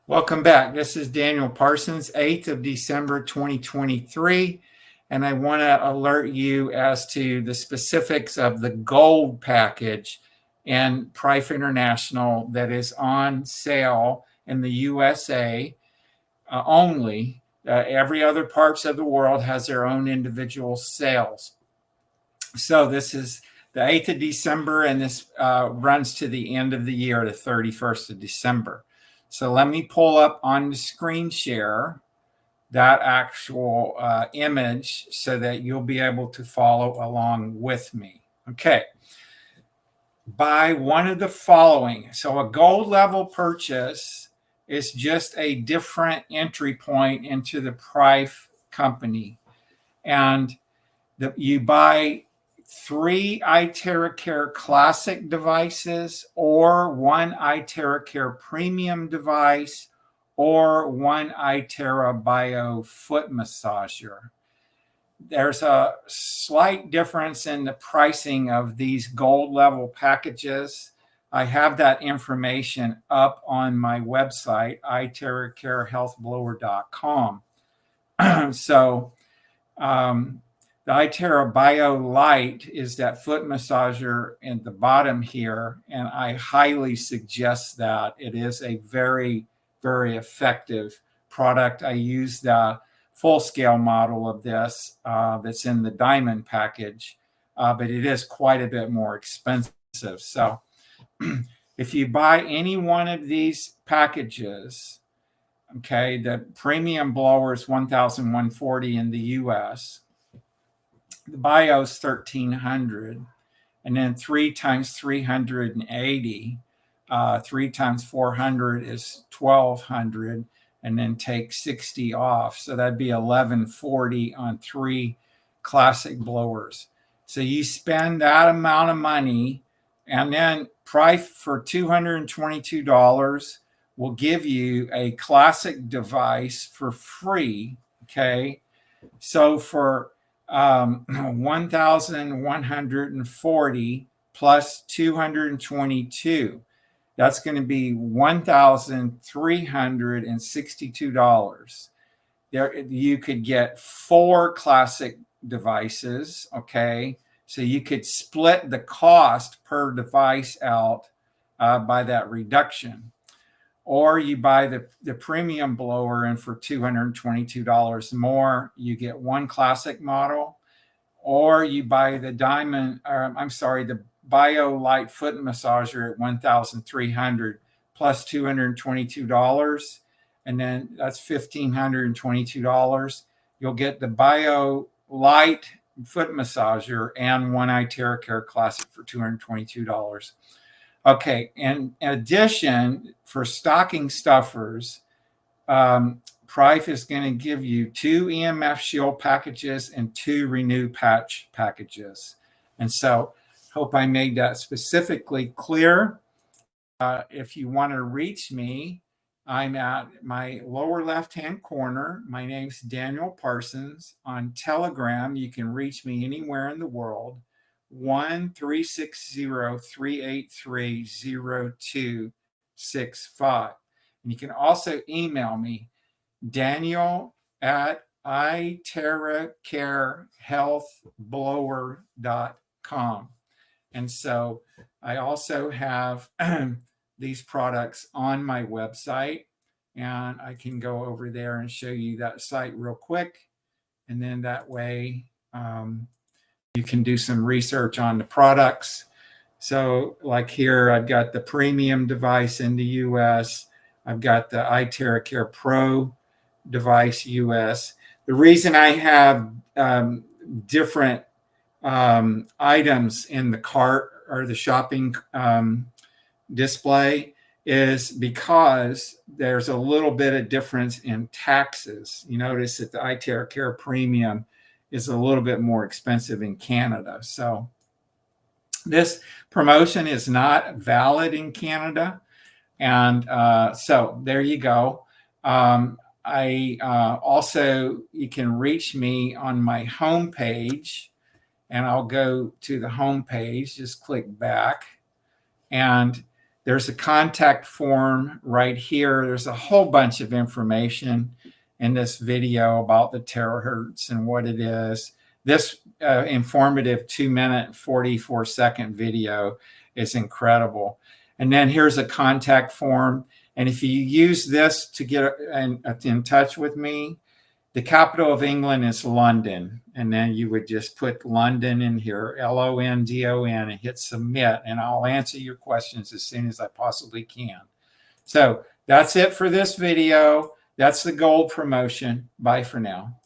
Welcome back. This is Daniel Parsons, 8th of December 2023, and I want to alert you as to the specifics of the gold package in Prife International that is on sale in the USA only. Every other parts of the world has their own individual sales. So this is the 8th of December, and this runs to the end of the year, the 31st of December. So let me pull up on the screen share that actual image so that you'll be able to follow along with me. Okay. Buy one of the following. So a gold level purchase is just a different entry point into the Prife company. And you buy 3 iTeraCare Classic devices, or 1 iTeraCare Premium device, or 1 iTeraBio foot massager. There's a slight difference in the pricing of these gold level packages. I have that information up on my website, iTeraCareHealthBlower.com. So, the iTera Bio Lite is that foot massager at the bottom here, and I highly suggest that. It is a very, very effective product. I use the full-scale model of this that's in the diamond package, but it is quite a bit more expensive. So if you buy any one of these packages, okay, the premium blower is $1,140 in the US. The Bio is $1,300, and then 3 times 380, 3 times 400 is $1,200, and then take 60 off, so that'd be $1,140 on 3 classic blowers. So you spend that amount of money, and then Prife for $222 will give you a classic device for free. Okay, so for 1,140 plus 222, that's going to be $1,362. There, you could get 4 classic devices. Okay, so you could split the cost per device out by that reduction. Or you buy the premium blower, and for $222 more, you get 1 classic model. Or you buy the the Bio Lite foot massager at $1,300 plus $222, and then that's $1,522. You'll get the Bio Lite foot massager and 1 iTeraCare Classic for $222. Okay, and in addition, for stocking stuffers, Prife is going to give you 2 EMF Shield packages and 2 Renew patch packages. And so, hope I made that specifically clear. If you want to reach me, I'm at my lower left-hand corner. My name's Daniel Parsons. On Telegram, you can reach me anywhere in the world. 1-360-383-0265. And you can also email me, Daniel at iTeraCareHealthBlower.com. And so I also have these products on my website, and I can go over there and show you that site real quick. And then that way you can do some research on the products. So like here, I've got the premium device in the US. I've got the iTeraCare Pro device US. The reason I have different items in the cart or the shopping display is because there's a little bit of difference in taxes. You notice that the iTeraCare Premium is a little bit more expensive in Canada. So this promotion is not valid in Canada. And so there you go. I also, you can reach me on my homepage, and I'll go to the homepage, just click back. And There's a contact form right here. There's a whole bunch of information in this video about the TeraHertz and what it is. This informative 2-minute, 44-second video is incredible. And then here's a contact form. And if you use this to get in touch with me, the capital of England is London. And then you would just put London in here, LONDON, and hit submit. And I'll answer your questions as soon as I possibly can. So that's it for this video. That's the gold promotion. Bye for now.